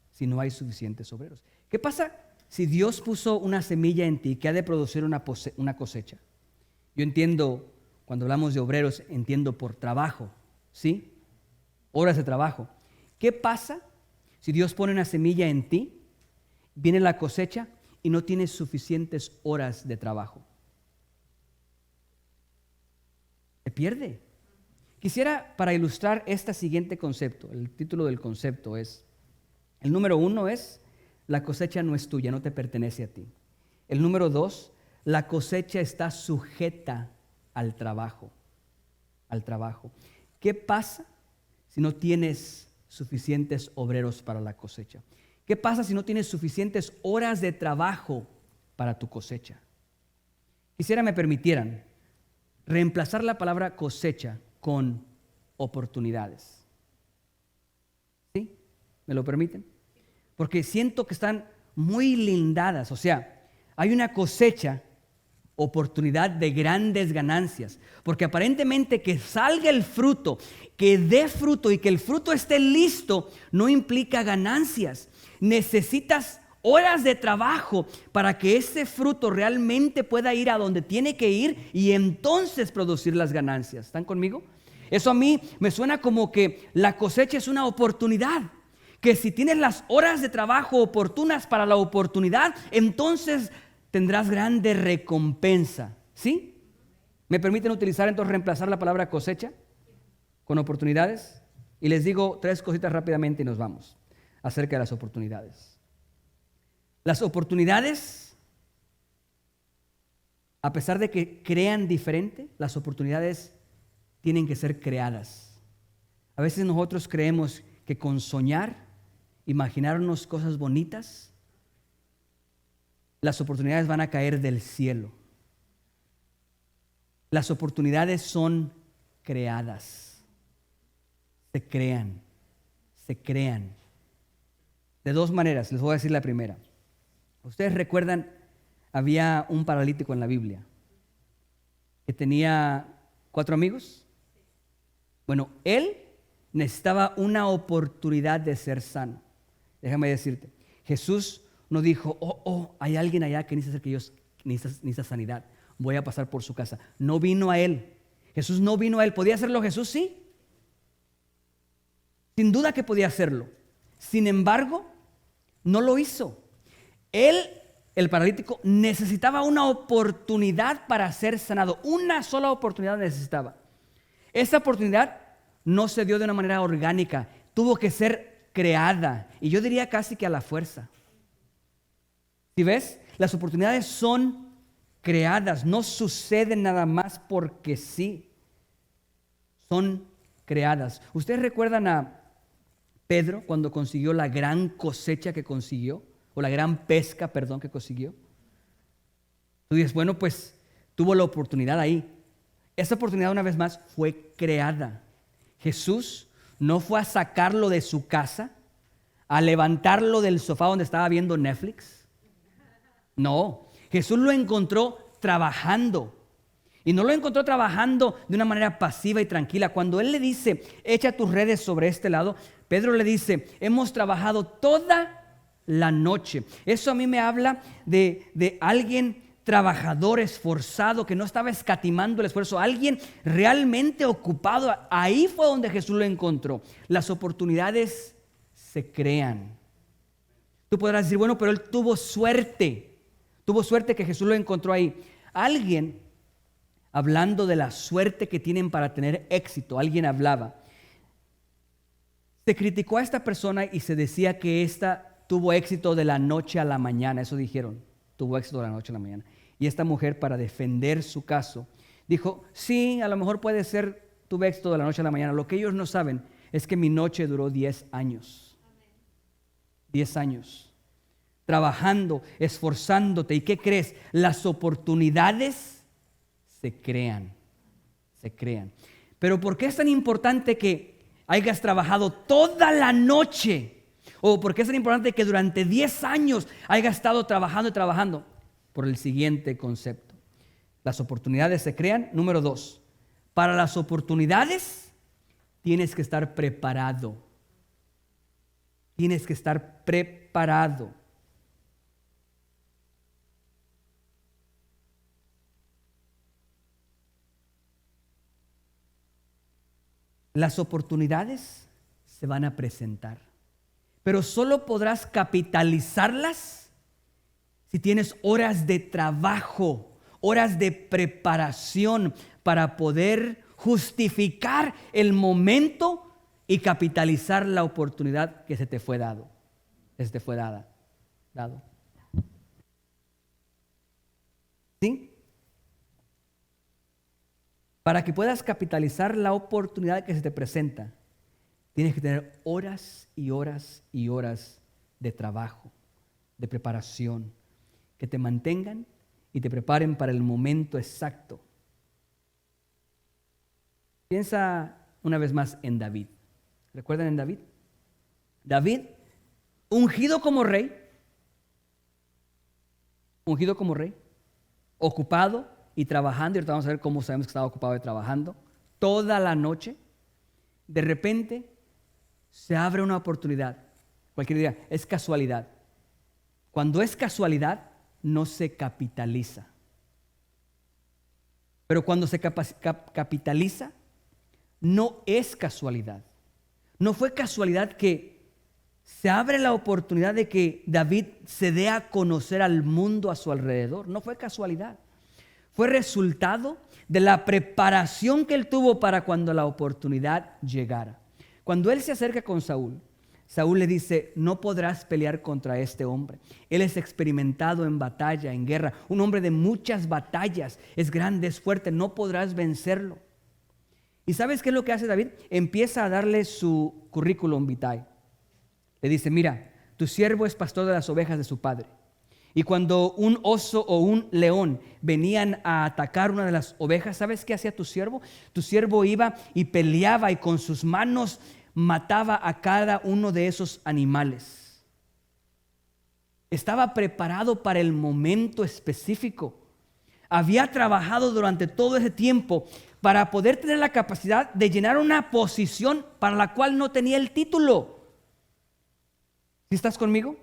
si no hay suficientes obreros? ¿Qué pasa si Dios puso una semilla en ti que ha de producir una cosecha? Yo entiendo, cuando hablamos de obreros, entiendo por trabajo, ¿sí? Horas de trabajo. ¿Qué pasa si Dios pone una semilla en ti, viene la cosecha y no tienes suficientes horas de trabajo? Se pierde. Quisiera, para ilustrar este siguiente concepto, el título del concepto es, el número 1 es: la cosecha no es tuya, no te pertenece a ti. El número 2, la cosecha está sujeta al trabajo. ¿Qué pasa si no tienes suficientes obreros para la cosecha? ¿Qué pasa si no tienes suficientes horas de trabajo para tu cosecha? Quisiera me permitieran reemplazar la palabra cosecha con oportunidades. ¿Sí? ¿Me lo permiten? Porque siento que están muy lindadas. O sea, hay una cosecha, oportunidad de grandes ganancias. Porque aparentemente que salga el fruto, que dé fruto y que el fruto esté listo, no implica ganancias. Necesitas horas de trabajo para que ese fruto realmente pueda ir a donde tiene que ir y entonces producir las ganancias. ¿Están conmigo? Eso a mí me suena como que la cosecha es una oportunidad que si tienes las horas de trabajo oportunas para la oportunidad, entonces tendrás grande recompensa. ¿Sí? ¿Me permiten utilizar entonces reemplazar la palabra cosecha con oportunidades? Y les digo 3 cositas rápidamente y nos vamos acerca de las oportunidades. Las oportunidades, a pesar de que crean diferente, las oportunidades tienen que ser creadas. A veces nosotros creemos que con soñar, imaginarnos cosas bonitas, las oportunidades van a caer del cielo. Las oportunidades son creadas, se crean. De 2 maneras, les voy a decir la primera. Ustedes recuerdan, había un paralítico en la Biblia que tenía 4 amigos. Bueno, él necesitaba una oportunidad de ser sano. Déjame decirte, Jesús no dijo, hay alguien allá que necesita sanidad, voy a pasar por su casa. No vino a él. Jesús no vino a él. ¿Podía hacerlo Jesús? Sí. Sin duda que podía hacerlo. Sin embargo, no lo hizo. Él, el paralítico, necesitaba una oportunidad para ser sanado. Una sola oportunidad necesitaba. Esa oportunidad no se dio de una manera orgánica. Tuvo que ser creada. Y yo diría casi que a la fuerza. ¿Sí ves? Las oportunidades son creadas. No suceden nada más porque sí. Son creadas. ¿Ustedes recuerdan a Pedro cuando consiguió la gran cosecha que consiguió? O la gran pesca, perdón, que consiguió. Tú dices, bueno, pues tuvo la oportunidad ahí. Esa oportunidad, una vez más, fue creada. Jesús no fue a sacarlo de su casa, a levantarlo del sofá donde estaba viendo Netflix. No, Jesús lo encontró trabajando. Y no lo encontró trabajando de una manera pasiva y tranquila. Cuando Él le dice, echa tus redes sobre este lado, Pedro le dice, hemos trabajado toda la noche. Eso a mí me habla de alguien trabajador, esforzado, que no estaba escatimando el esfuerzo, alguien realmente ocupado. Ahí fue donde Jesús lo encontró. Las oportunidades se crean. Tú podrás decir, bueno, pero él tuvo suerte que Jesús lo encontró ahí. Alguien, hablando de la suerte que tienen para tener éxito, alguien hablaba. Se criticó a esta persona y se decía que esta tuvo éxito de la noche a la mañana. Eso dijeron, tuvo éxito de la noche a la mañana. Y esta mujer, para defender su caso, dijo, sí, a lo mejor puede ser tuve éxito de la noche a la mañana. Lo que ellos no saben es que mi noche duró 10 años. 10 años. Trabajando, esforzándote. ¿Y qué crees? Las oportunidades se crean. Se crean. Pero ¿por qué es tan importante que hayas trabajado toda la noche? ¿O por qué es tan importante que durante 10 años hayas estado trabajando y trabajando? Por el siguiente concepto. Las oportunidades se crean. Número 2. Para las oportunidades tienes que estar preparado. Tienes que estar preparado. Las oportunidades se van a presentar, pero solo podrás capitalizarlas si tienes horas de trabajo, horas de preparación para poder justificar el momento y capitalizar la oportunidad que se te fue dado. Que se te fue dado. ¿Sí? Para que puedas capitalizar la oportunidad que se te presenta, tienes que tener horas y horas y horas de trabajo, de preparación, que te mantengan y te preparen para el momento exacto. Piensa una vez más en David. ¿Recuerdan en David? David, ungido como rey, ocupado y trabajando, y ahorita vamos a ver cómo sabemos que estaba ocupado y trabajando, toda la noche. De repente se abre una oportunidad. Cualquier día, es casualidad. Cuando es casualidad, no se capitaliza. Pero cuando se capitaliza, no es casualidad. No fue casualidad que se abre la oportunidad de que David se dé a conocer al mundo a su alrededor. No fue casualidad. Fue resultado de la preparación que él tuvo para cuando la oportunidad llegara. Cuando él se acerca con Saúl, Saúl le dice: no podrás pelear contra este hombre. Él es experimentado en batalla, en guerra, un hombre de muchas batallas, es grande, es fuerte, no podrás vencerlo. ¿Y sabes qué es lo que hace David? Empieza a darle su currículum vitae. Le dice: mira, tu siervo es pastor de las ovejas de su padre. Y cuando un oso o un león venían a atacar una de las ovejas, ¿sabes qué hacía tu siervo? Tu siervo iba y peleaba y con sus manos mataba a cada uno de esos animales. Estaba preparado para el momento específico. Había trabajado durante todo ese tiempo para poder tener la capacidad de llenar una posición para la cual no tenía el título. ¿Sí estás conmigo?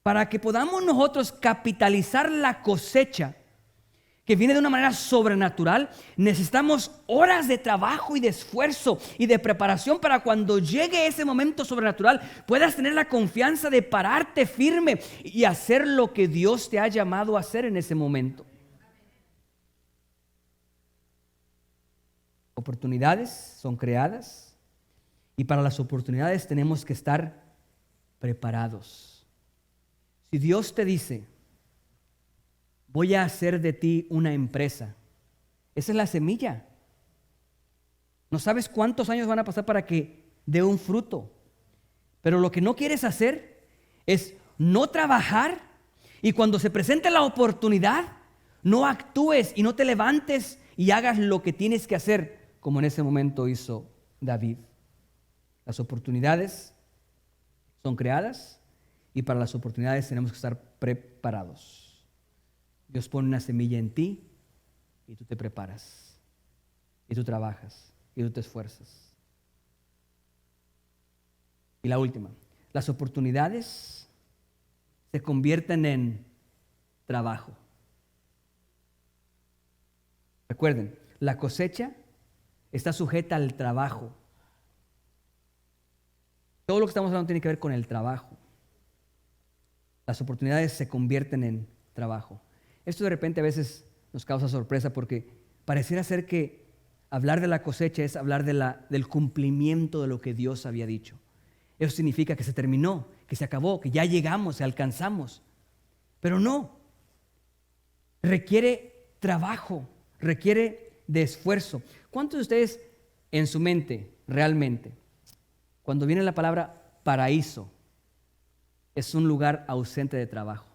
Para que podamos nosotros capitalizar la cosecha que viene de una manera sobrenatural, necesitamos horas de trabajo y de esfuerzo y de preparación para cuando llegue ese momento sobrenatural puedas tener la confianza de pararte firme y hacer lo que Dios te ha llamado a hacer en ese momento. Oportunidades son creadas y para las oportunidades tenemos que estar preparados. Si Dios te dice: voy a hacer de ti una empresa, esa es la semilla. No sabes cuántos años van a pasar para que dé un fruto, pero lo que no quieres hacer es no trabajar y cuando se presente la oportunidad no actúes y no te levantes y hagas lo que tienes que hacer, como en ese momento hizo David. Las oportunidades son creadas y para las oportunidades tenemos que estar preparados. Dios pone una semilla en ti y tú te preparas, y tú trabajas, y tú te esfuerzas. Y la última, las oportunidades se convierten en trabajo. Recuerden, la cosecha está sujeta al trabajo. Todo lo que estamos hablando tiene que ver con el trabajo. Las oportunidades se convierten en trabajo. Esto de repente a veces nos causa sorpresa porque pareciera ser que hablar de la cosecha es hablar del cumplimiento de lo que Dios había dicho. Eso significa que se terminó, que se acabó, que ya llegamos, que alcanzamos. Pero no. Requiere trabajo, requiere de esfuerzo. ¿Cuántos de ustedes en su mente realmente, cuando viene la palabra paraíso, es un lugar ausente de trabajo?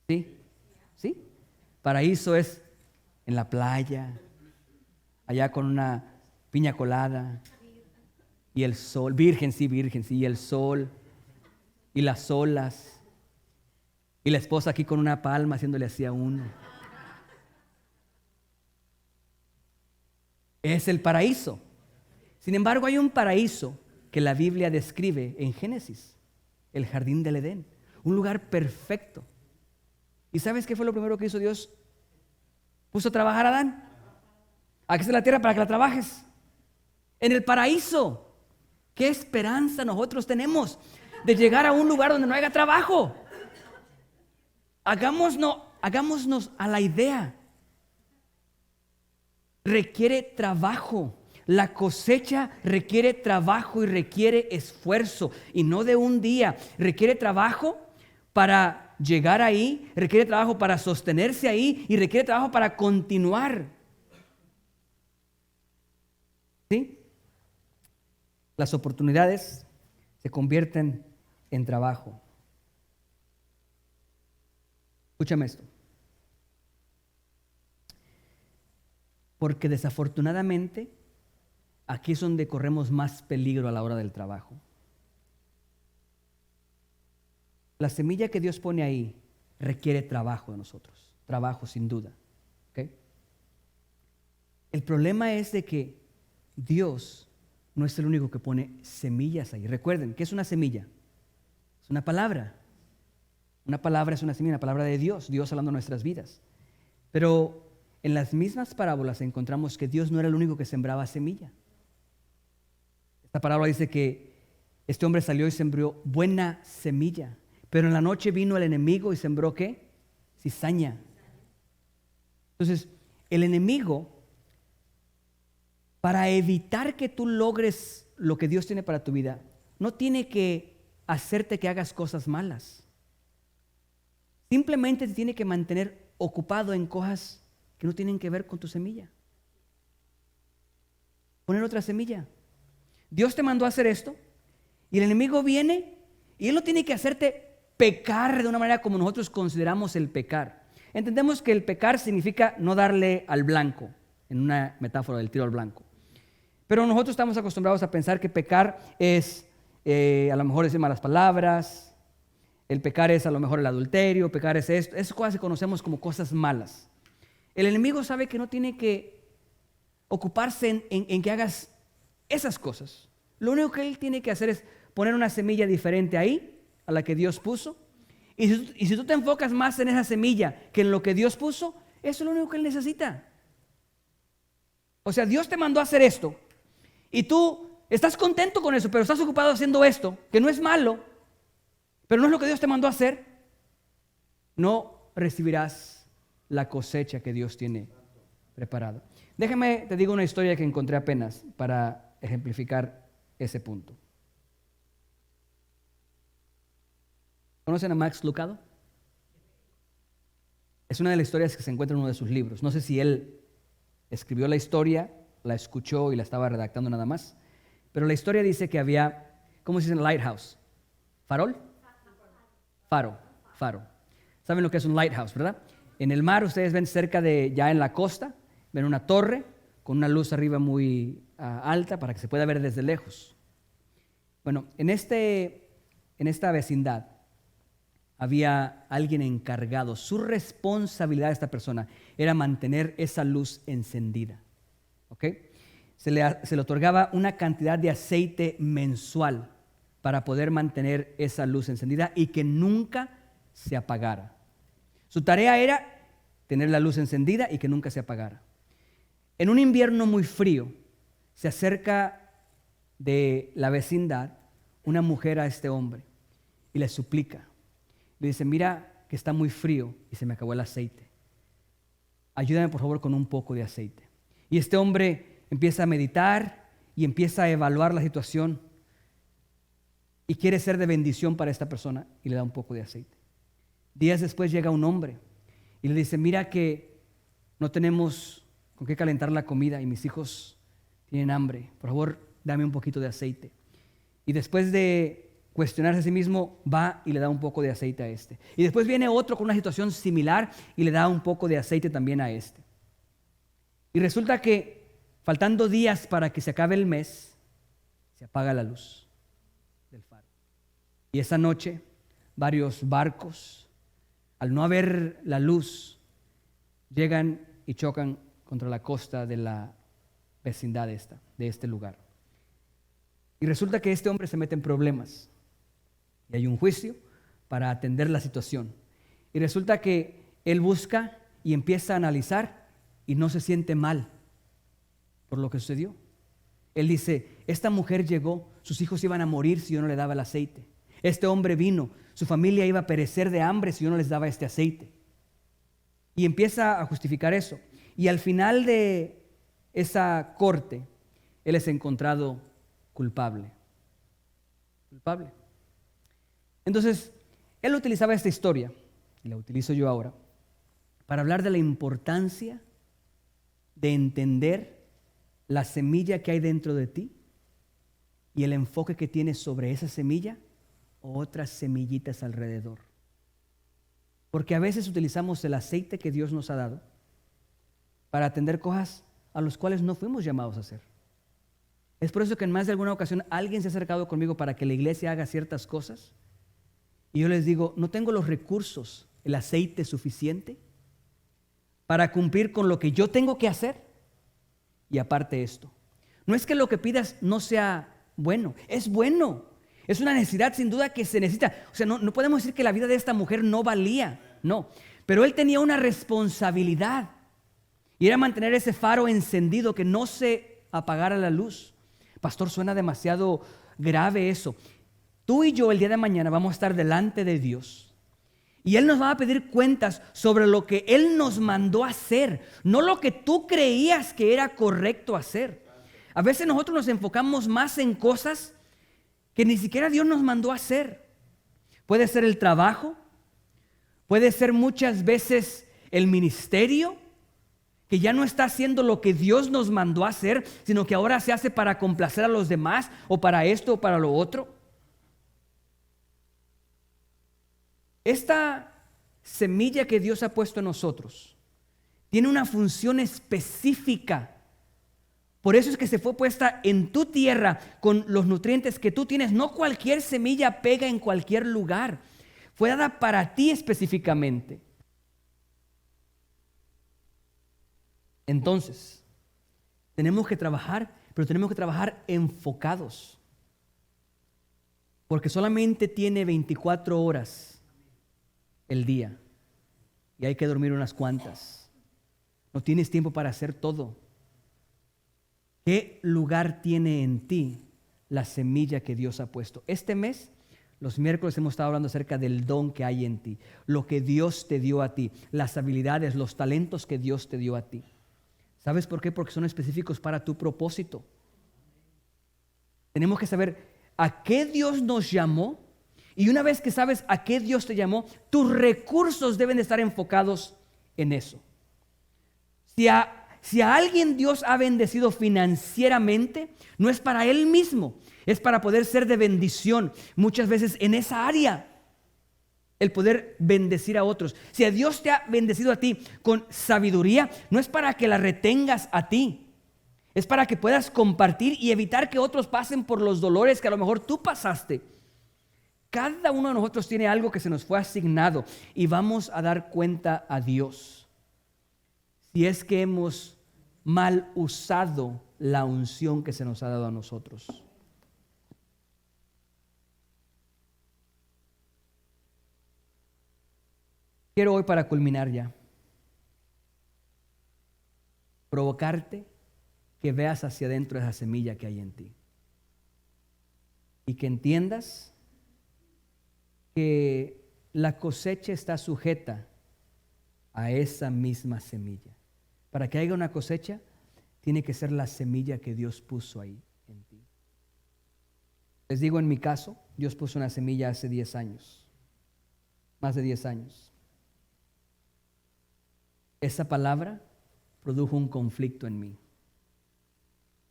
¿Sí? ¿Sí? Paraíso es en la playa, allá con una piña colada y el sol, virgen, sí, y el sol y las olas y la esposa aquí con una palma haciéndole así a uno. Es el paraíso. Sin embargo, hay un paraíso que la Biblia describe en Génesis, el jardín del Edén, un lugar perfecto. ¿Y sabes qué fue lo primero que hizo Dios? Puso a trabajar a Adán. Aquí está la tierra para que la trabajes. En el paraíso. ¿Qué esperanza nosotros tenemos de llegar a un lugar donde no haya trabajo? Hagámonos a la idea. Requiere trabajo. La cosecha requiere trabajo y requiere esfuerzo. Y no de un día. Requiere trabajo para llegar ahí. Requiere trabajo para sostenerse ahí. Y requiere trabajo para continuar. ¿Sí? Las oportunidades se convierten en trabajo. Escúchame esto. Porque desafortunadamente aquí es donde corremos más peligro a la hora del trabajo. La semilla que Dios pone ahí requiere trabajo de nosotros. Trabajo sin duda. ¿Okay? El problema es de que Dios no es el único que pone semillas ahí. Recuerden, ¿qué es una semilla? Es una palabra. Una palabra es una semilla, una palabra de Dios. Dios hablando de nuestras vidas. Pero en las mismas parábolas encontramos que Dios no era el único que sembraba semilla. Esta parábola dice que este hombre salió y sembró buena semilla, pero en la noche vino el enemigo y sembró ¿qué? Cizaña. Entonces, el enemigo, para evitar que tú logres lo que Dios tiene para tu vida, no tiene que hacerte que hagas cosas malas. Simplemente te tiene que mantener ocupado en cosas que no tienen que ver con tu semilla. Poner otra semilla. Dios te mandó a hacer esto y el enemigo viene y él no tiene que hacerte pecar de una manera como nosotros consideramos el pecar. Entendemos que el pecar significa no darle al blanco, en una metáfora del tiro al blanco. Pero nosotros estamos acostumbrados a pensar que pecar es a lo mejor decir malas palabras, el pecar es a lo mejor el adulterio, pecar es esto. Esas cosas que conocemos como cosas malas. El enemigo sabe que no tiene que ocuparse en que hagas esas cosas. Lo único que él tiene que hacer es poner una semilla diferente ahí, a la que Dios puso. Y si tú te enfocas más en esa semilla que en lo que Dios puso, eso es lo único que él necesita. O sea, Dios te mandó a hacer esto y tú estás contento con eso, pero estás ocupado haciendo esto, que no es malo, pero no es lo que Dios te mandó a hacer. No recibirás la cosecha que Dios tiene preparada. Déjame, te digo una historia que encontré apenas para ejemplificar ese punto. ¿Conocen a Max Lucado? Es una de las historias que se encuentra en uno de sus libros. No sé si él escribió la historia, la escuchó y la estaba redactando nada más, pero la historia dice que había, ¿cómo se dice en lighthouse? ¿Farol? Faro. ¿Saben lo que es un lighthouse, verdad? En el mar ustedes ven cerca de, ya en la costa, ven una torre con una luz arriba muy alta para que se pueda ver desde lejos. Bueno, en esta vecindad había alguien encargado. Su responsabilidad de esta persona era mantener esa luz encendida. ¿Ok? Se le otorgaba una cantidad de aceite mensual para poder mantener esa luz encendida y que nunca se apagara. Su tarea era tener la luz encendida y que nunca se apagara. En un invierno muy frío, se acerca de la vecindad una mujer a este hombre y le suplica. Le dice, mira que está muy frío y se me acabó el aceite. Ayúdame por favor con un poco de aceite. Y este hombre empieza a meditar y empieza a evaluar la situación y quiere ser de bendición para esta persona y le da un poco de aceite. Días después llega un hombre y le dice, mira que no tenemos con qué calentar la comida y mis hijos tienen hambre. Por favor, dame un poquito de aceite. Y después de cuestionarse a sí mismo, va y le da un poco de aceite a este. Y después viene otro con una situación similar y le da un poco de aceite también a este. Y resulta que, faltando días para que se acabe el mes, se apaga la luz del faro. Y esa noche, varios barcos, al no haber la luz, llegan y chocan contra la costa de la vecindad de este lugar. Y resulta que este hombre se mete en problemas. Y hay un juicio para atender la situación. Y resulta que él busca y empieza a analizar y no se siente mal por lo que sucedió. Él dice, esta mujer llegó, sus hijos iban a morir si yo no le daba el aceite. Este hombre vino, su familia iba a perecer de hambre si yo no les daba este aceite. Y empieza a justificar eso. Y al final de esa corte, él es encontrado culpable. Entonces, él utilizaba esta historia, y la utilizo yo ahora, para hablar de la importancia de entender la semilla que hay dentro de ti y el enfoque que tienes sobre esa semilla o otras semillitas alrededor. Porque a veces utilizamos el aceite que Dios nos ha dado para atender cosas a las cuales no fuimos llamados a hacer. Es por eso que en más de alguna ocasión alguien se ha acercado conmigo para que la iglesia haga ciertas cosas y yo les digo, no tengo los recursos, el aceite suficiente para cumplir con lo que yo tengo que hacer. Y aparte esto, no es que lo que pidas no sea bueno, es bueno. Es una necesidad sin duda que se necesita. O sea, no podemos decir que la vida de esta mujer no valía, no. Pero él tenía una responsabilidad y era mantener ese faro encendido, que no se apagara la luz. Pastor, suena demasiado grave eso. Tú y yo el día de mañana vamos a estar delante de Dios y Él nos va a pedir cuentas sobre lo que Él nos mandó a hacer, no lo que tú creías que era correcto hacer. A veces nosotros nos enfocamos más en cosas que ni siquiera Dios nos mandó a hacer. Puede ser el trabajo, puede ser muchas veces el ministerio, que ya no está haciendo lo que Dios nos mandó a hacer, sino que ahora se hace para complacer a los demás, o para esto o para lo otro. Esta semilla que Dios ha puesto en nosotros tiene una función específica. Por eso es que se fue puesta en tu tierra con los nutrientes que tú tienes. No cualquier semilla pega en cualquier lugar. Fue dada para ti específicamente. Entonces, tenemos que trabajar, pero tenemos que trabajar enfocados. Porque solamente tiene 24 horas el día. Y hay que dormir unas cuantas. No tienes tiempo para hacer todo. ¿Qué lugar tiene en ti la semilla que Dios ha puesto? Este mes, los miércoles hemos estado hablando acerca del don que hay en ti, lo que Dios te dio a ti, las habilidades, los talentos que Dios te dio a ti. ¿Sabes por qué? Porque son específicos para tu propósito. Tenemos que saber a qué Dios nos llamó, y una vez que sabes a qué Dios te llamó, tus recursos deben de estar enfocados en eso. Si a alguien Dios ha bendecido financieramente, no es para Él mismo, es para poder ser de bendición. Muchas veces en esa área, el poder bendecir a otros. Si a Dios te ha bendecido a ti con sabiduría, no es para que la retengas a ti, es para que puedas compartir y evitar que otros pasen por los dolores que a lo mejor tú pasaste. Cada uno de nosotros tiene algo que se nos fue asignado y vamos a dar cuenta a Dios si es que hemos mal usado la unción que se nos ha dado a nosotros. Quiero hoy, para culminar ya, provocarte que veas hacia adentro esa semilla que hay en ti y que entiendas que la cosecha está sujeta a esa misma semilla. Para que haya una cosecha, tiene que ser la semilla que Dios puso ahí en ti. Les digo, en mi caso, Dios puso una semilla hace 10 años, más de 10 años. Esa palabra produjo un conflicto en mí.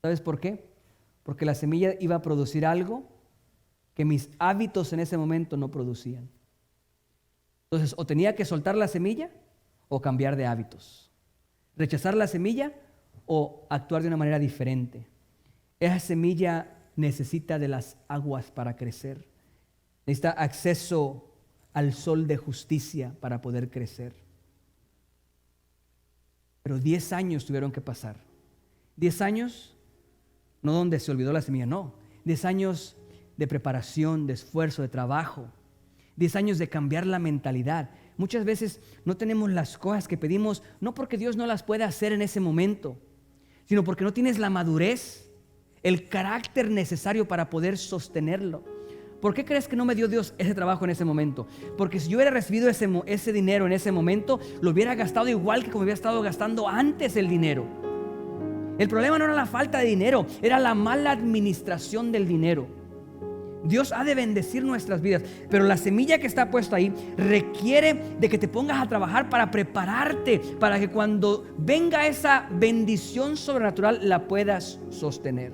¿Sabes por qué? Porque la semilla iba a producir algo que mis hábitos en ese momento no producían. Entonces, o tenía que soltar la semilla o cambiar de hábitos. Rechazar la semilla o actuar de una manera diferente. Esa semilla necesita de las aguas para crecer. Necesita acceso al sol de justicia para poder crecer. Pero 10 años tuvieron que pasar. 10 años, no donde se olvidó la semilla, no. 10 años de preparación, de esfuerzo, de trabajo. 10 años de cambiar la mentalidad. Muchas veces no tenemos las cosas que pedimos, no porque Dios no las pueda hacer en ese momento, sino porque no tienes la madurez, el carácter necesario para poder sostenerlo. ¿Por qué crees que no me dio Dios ese trabajo en ese momento? Porque si yo hubiera recibido ese dinero en ese momento, lo hubiera gastado igual que como había estado gastando antes el dinero. El problema no era la falta de dinero, era la mala administración del dinero. Dios ha de bendecir nuestras vidas, pero la semilla que está puesta ahí requiere de que te pongas a trabajar para prepararte, para que cuando venga esa bendición sobrenatural la puedas sostener.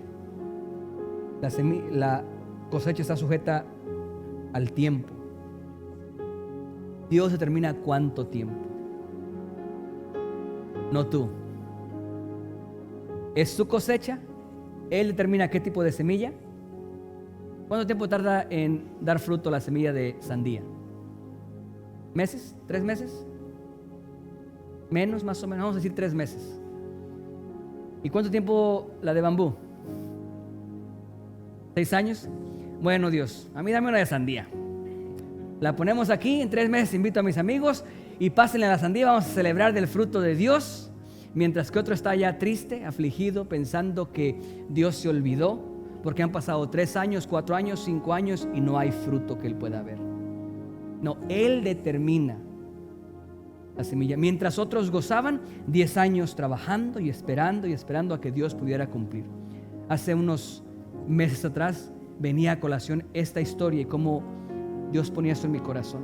La cosecha está sujeta al tiempo. Dios determina cuánto tiempo, no tú. Es su cosecha, Él determina qué tipo de semilla. ¿Cuánto tiempo tarda en dar fruto la semilla de sandía? ¿Meses? ¿3 meses? Menos, más o menos, vamos a decir 3 meses. ¿Y cuánto tiempo la de bambú? 6 años. Bueno, Dios, a mí dame una de sandía. La ponemos aquí, en 3 meses invito a mis amigos y pásenle a la sandía, vamos a celebrar del fruto de Dios, mientras que otro está ya triste, afligido, pensando que Dios se olvidó, porque han pasado 3 años, 4 años, 5 años y no hay fruto que Él pueda ver. No, Él determina la semilla. Mientras otros gozaban 10 años trabajando y esperando a que Dios pudiera cumplir. Hace unos meses atrás venía a colación esta historia y cómo Dios ponía esto en mi corazón.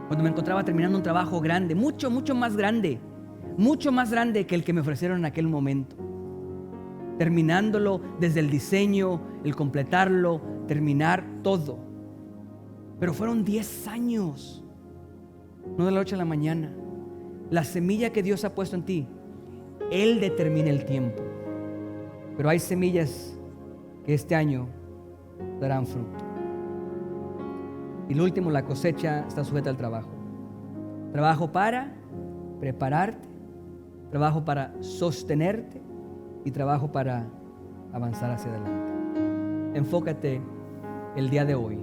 Cuando me encontraba terminando un trabajo grande, mucho más grande que el que me ofrecieron en aquel momento. Terminándolo desde el diseño, el completarlo, terminar todo. Pero fueron 10 años, no de la noche a la mañana. La semilla que Dios ha puesto en ti, Él determina el tiempo. Pero hay semillas que este año darán fruto. Y lo último, la cosecha está sujeta al trabajo. Trabajo para prepararte, trabajo para sostenerte y trabajo para avanzar hacia adelante. Enfócate el día de hoy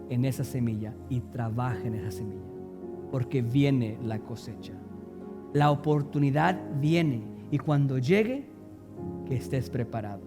en esa semilla y trabaja en esa semilla, porque viene la cosecha. La oportunidad viene y cuando llegue, que estés preparado.